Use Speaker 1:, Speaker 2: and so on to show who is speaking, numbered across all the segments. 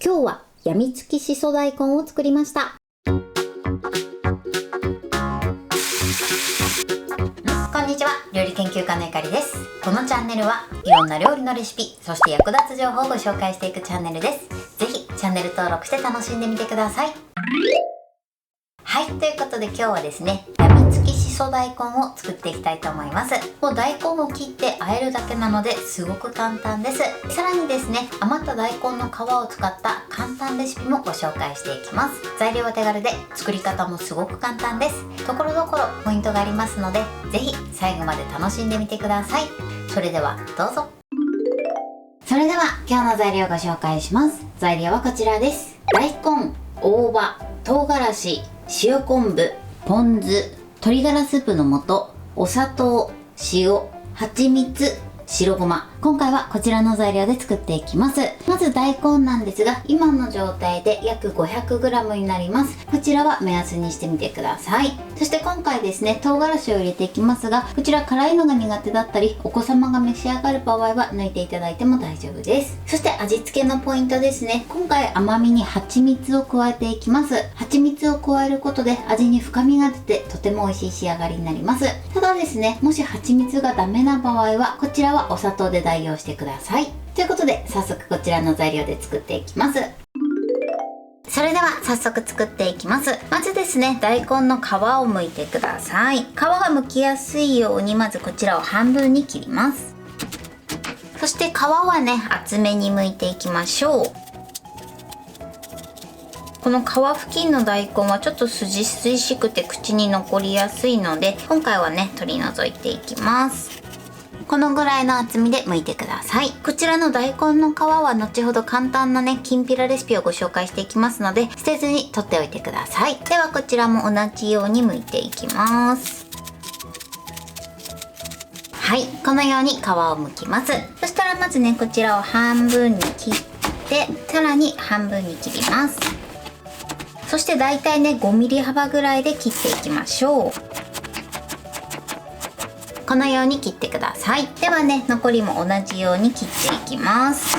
Speaker 1: 今日はやみつきしそ大根を作りました。こんにちは、料理研究家のゆかりです。このチャンネルはいろんな料理のレシピ、そして役立つ情報をご紹介していくチャンネルです。ぜひチャンネル登録して楽しんでみてください。はい、ということで今日はですね、やみつきしそ大根を作っていきたいと思います。もう大根を切って和えるだけなのですごく簡単です。さらにですね、余った大根の皮を使った簡単レシピもご紹介していきます。材料は手軽で作り方もすごく簡単です。ところどころポイントがありますので、ぜひ最後まで楽しんでみてください。それではどうぞ。それでは今日の材料をご紹介します。材料はこちらです。大根、大葉、唐辛子、塩昆布、ポン酢、鶏ガラスープの素、お砂糖、塩、蜂蜜、白ごま。今回はこちらの材料で作っていきます。まず大根なんですが、今の状態で約 500g になります。こちらは目安にしてみてください。そして今回ですね、唐辛子を入れていきますが、こちら辛いのが苦手だったり、お子様が召し上がる場合は抜いていただいても大丈夫です。そして味付けのポイントですね。今回甘みに蜂蜜を加えていきます。蜂蜜を加えることで味に深みが出てとても美味しい仕上がりになります。ただですね、もし蜂蜜がダメな場合は、こちらはお砂糖で代用してください。ということで早速こちらの材料で作っていきます。それでは早速作っていきます。まずですね、大根の皮を剥いてください。皮が剥きやすいようにまずこちらを半分に切ります。そして皮はね、厚めに剥いていきましょう。この皮付近の大根はちょっと筋しくて口に残りやすいので、今回はね取り除いていきます。このぐらいの厚みで剥いてください。こちらの大根の皮は後ほど簡単なね、きんぴらレシピをご紹介していきますので、捨てずに取っておいてください。ではこちらも同じように剥いていきます。はい、このように皮を剥きます。そしたらまずね、こちらを半分に切って、さらに半分に切ります。そしてだいたいね、5mm 幅ぐらいで切っていきましょう。このように切ってください。ではね、残りも同じように切っていきます。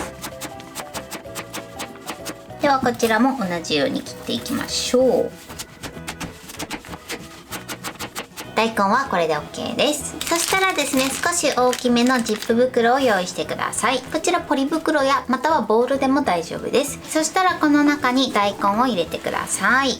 Speaker 1: ではこちらも同じように切っていきましょう。大根はこれで OK です。そしたらですね、少し大きめのジップ袋を用意してください。こちらポリ袋やまたはボウルでも大丈夫です。そしたらこの中に大根を入れてください。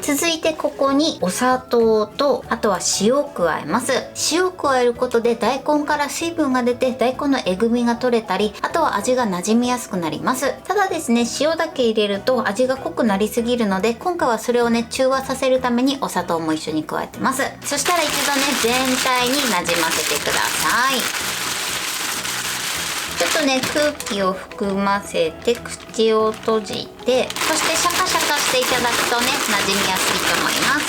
Speaker 1: 続いてここにお砂糖と、あとは塩を加えます。塩を加えることで大根から水分が出て大根のえぐみが取れたり、あとは味が馴染みやすくなります。ただですね、塩だけ入れると味が濃くなりすぎるので、今回はそれをね、中和させるためにお砂糖も一緒に加えてます。そしたら一度ね、全体になじませてください。ちょっとね、空気を含ませて口を閉じて、そしてシャカシャカしていただくとね、馴染みやすいと思いま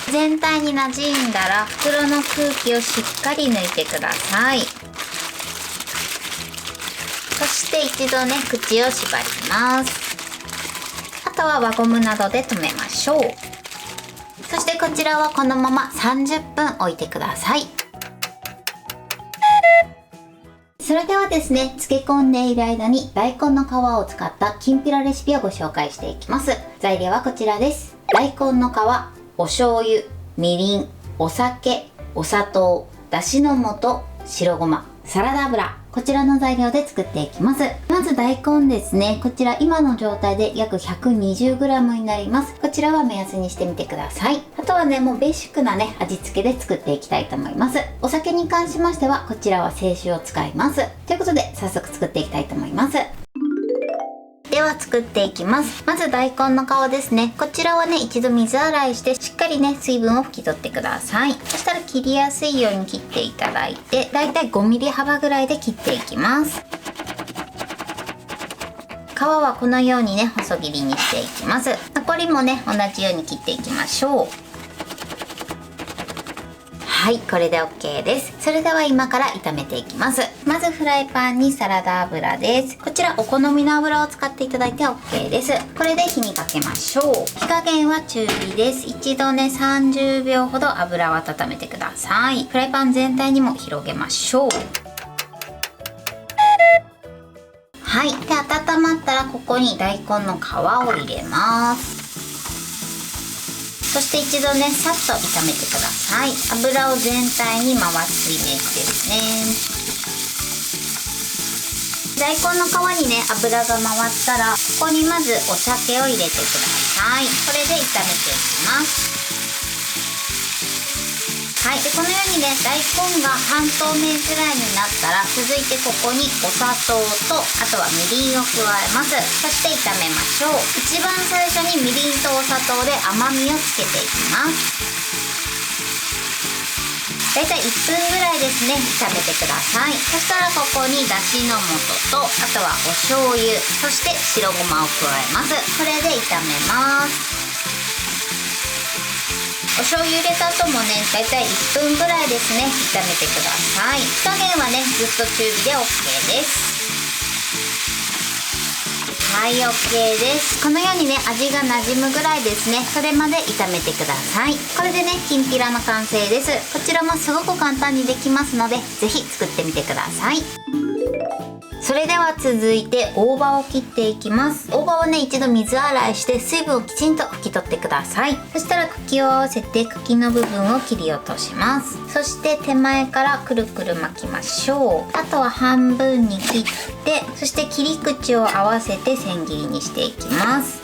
Speaker 1: す。全体に馴染んだら袋の空気をしっかり抜いてください。そして一度ね、口を縛ります。あとは輪ゴムなどで留めましょう。そしてこちらはこのまま30分置いてください。それではですね、漬け込んでいる間に大根の皮を使ったきんぴらレシピをご紹介していきます。材料はこちらです。大根の皮、お醤油、みりん、お酒、お砂糖、だしの素、白ごま、サラダ油。こちらの材料で作っていきます。まず大根ですね。こちら今の状態で約 120g になります。こちらは目安にしてみてください。あとはね、もうベーシックなね、味付けで作っていきたいと思います。お酒に関しましては、こちらは清酒を使います。ということで、早速作っていきたいと思います。では作っていきます。まず大根の皮ですね。こちらはね、一度水洗いしてしっかりね、水分を拭き取ってください。そしたら切りやすいように切っていただいて、だいたい 5mm 幅ぐらいで切っていきます。皮はこのようにね、細切りにしていきます。残りもね、同じように切っていきましょう。はい、これで OK です。それでは今から炒めていきます。まずフライパンにサラダ油です。こちらお好みの油を使っていただいて OK です。これで火にかけましょう。火加減は中火です。一度ね、30秒ほど油を温めてください。フライパン全体にも広げましょう。はい、で温まったらここに大根の皮を入れます。そして一度ねさっと炒めてください。油を全体に回すイメージですね。大根の皮にね油が回ったらここにまずお酒を入れてください。これで炒めていきます。はい、でこのようにね大根が半透明ぐらいになったら続いてここにお砂糖とあとはみりんを加えます。そして炒めましょう。一番最初にみりんとお砂糖で甘みをつけていきます。だいたい1分ぐらいですね炒めてください。そしたらここにだしの素とあとはお醤油、そして白ごまを加えます。これで炒めます。お醤油入れた後もねだいたい1分ぐらいですね炒めてください。火加減はねずっと中火で OK です。はい OK です。このようにね味がなじむぐらいですねそれまで炒めてください。これでねきんぴらの完成です。こちらもすごく簡単にできますのでぜひ作ってみてください。それでは続いて大葉を切っていきます。大葉をね一度水洗いして水分をきちんと拭き取ってください。そしたら茎を合わせて茎の部分を切り落とします。そして手前からくるくる巻きましょう。あとは半分に切ってそして切り口を合わせて千切りにしていきます。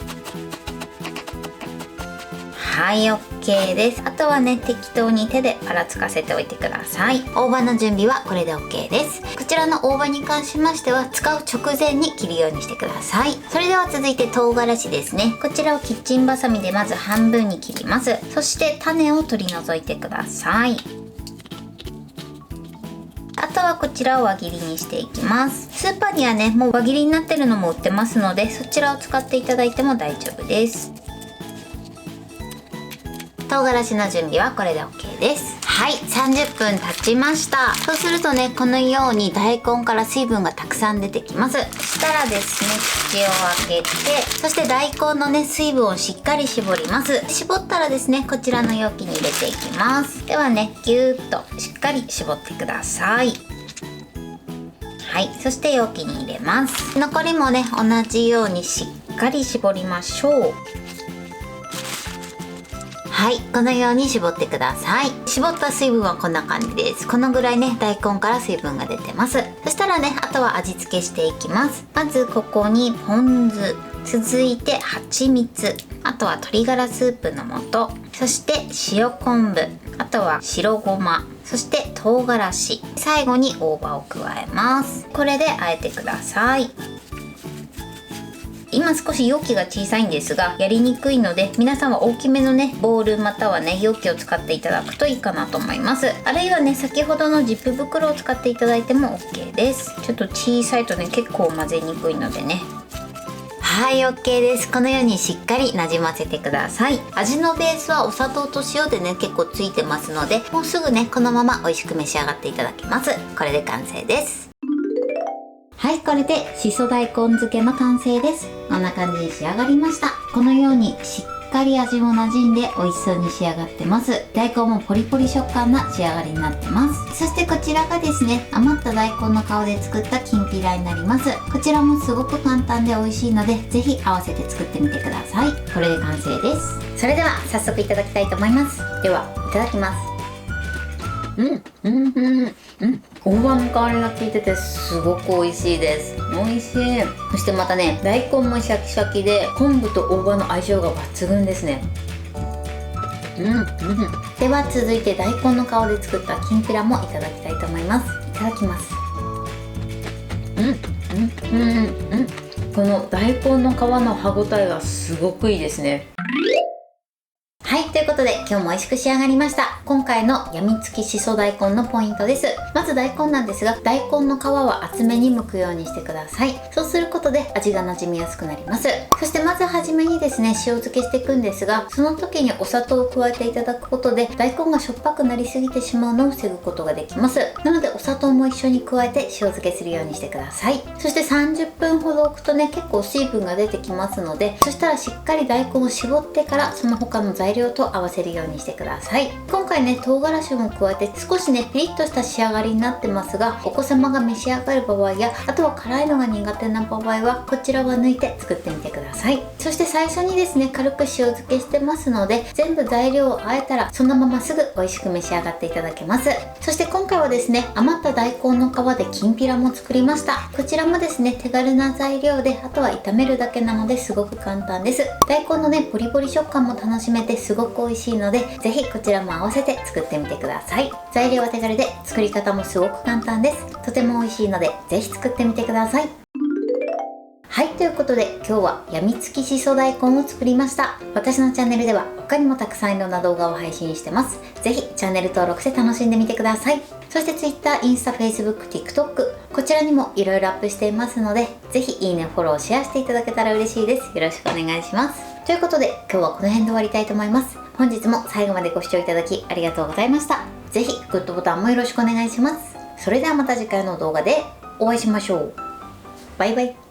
Speaker 1: はい OK です。あとはね適当に手でぱらつかせておいてください。大葉の準備はこれで OK です。こちらの大葉に関しましては使う直前に切るようにしてください。それでは続いて唐辛子ですね。こちらをキッチンバサミでまず半分に切ります。そして種を取り除いてください。あとはこちらを輪切りにしていきます。スーパーにはねもう輪切りになってるのも売ってますのでそちらを使っていただいても大丈夫です。唐辛子の準備はこれで OK です。はい、30分経ちました。そうするとねこのように大根から水分がたくさん出てきます。そしたらですね口を開けてそして大根のね水分をしっかり絞ります。絞ったらですねこちらの容器に入れていきます。ではねぎゅーっとしっかり絞ってください。はい、そして容器に入れます。残りもね同じようにしっかり絞りましょう。はい、このように絞ってください。絞った水分はこんな感じです。このぐらいね大根から水分が出てます。そしたらねあとは味付けしていきます。まずここにポン酢、続いて蜂蜜、あとは鶏ガラスープの素、そして塩昆布、あとは白ごま、そして唐辛子、最後に大葉を加えます。これで和えてください。今少し容器が小さいんですがやりにくいので皆さんは大きめのねボウルまたはね容器を使っていただくといいかなと思います。あるいはね先ほどのジップ袋を使っていただいても OK です。ちょっと小さいとね結構混ぜにくいのでね。はい OK です。このようにしっかりなじませてください。味のベースはお砂糖と塩でね結構ついてますのでもうすぐねこのまま美味しく召し上がっていただけます。これで完成です。はい、これでしそ大根漬けの完成です。こんな感じに仕上がりました。このようにしっかり味も馴染んで美味しそうに仕上がってます。大根もポリポリ食感な仕上がりになってます。そしてこちらがですね余った大根の皮で作ったきんぴらになります。こちらもすごく簡単で美味しいのでぜひ合わせて作ってみてください。これで完成です。それでは早速いただきたいと思います。ではいただきます。大葉の香りが効いててすごく美味しいです。美味しい。そしてまたね大根もシャキシャキで昆布と大葉の相性が抜群ですね。では続いて大根の皮で作ったきんぴらもいただきたいと思います。いただきます。この大根の皮の歯ごたえがすごくいいですね。はい、ということで今日も美味しく仕上がりました。今回のやみつきしそ大根のポイントです。まず大根なんですが大根の皮は厚めに剥くようにしてください。そうすることで味がなじみやすくなります。そしてまずはじめにですね塩漬けしていくんですがその時にお砂糖を加えていただくことで大根がしょっぱくなりすぎてしまうのを防ぐことができます。なのでお砂糖も一緒に加えて塩漬けするようにしてください。そして30分ほど置くとね結構水分が出てきますのでそしたらしっかり大根を絞ってからその他の材料とを合わせるようにしてください。今回ね唐辛子も加えて少しねピリッとした仕上がりになってますが、お子様が召し上がる場合や、あとは辛いのが苦手な場合はこちらは抜いて作ってみてください。そして最初にですね軽く塩漬けしてますので、全部材料を和えたらそのまますぐ美味しく召し上がっていただけます。そして今回はですね余った大根の皮できんぴらも作りました。こちらもですね手軽な材料で、あとは炒めるだけなのですごく簡単です。大根のねボリボリ食感も楽しめてすごく美味しいので、ぜひこちらも合わせて作ってみてください。材料は手軽で作り方もすごく簡単です。とても美味しいのでぜひ作ってみてください。はい、ということで今日はやみつきしそ大根を作りました。私のチャンネルでは他にもたくさんいろんな動画を配信してます。ぜひチャンネル登録して楽しんでみてください。そして Twitter、インスタ、Facebook、TikTok こちらにもいろいろアップしていますので、ぜひいいね、フォロー、シェアしていただけたら嬉しいです。よろしくお願いします。ということで今日はこの辺で終わりたいと思います。本日も最後までご視聴いただきありがとうございました。ぜひグッドボタンもよろしくお願いします。それではまた次回の動画でお会いしましょう。バイバイ。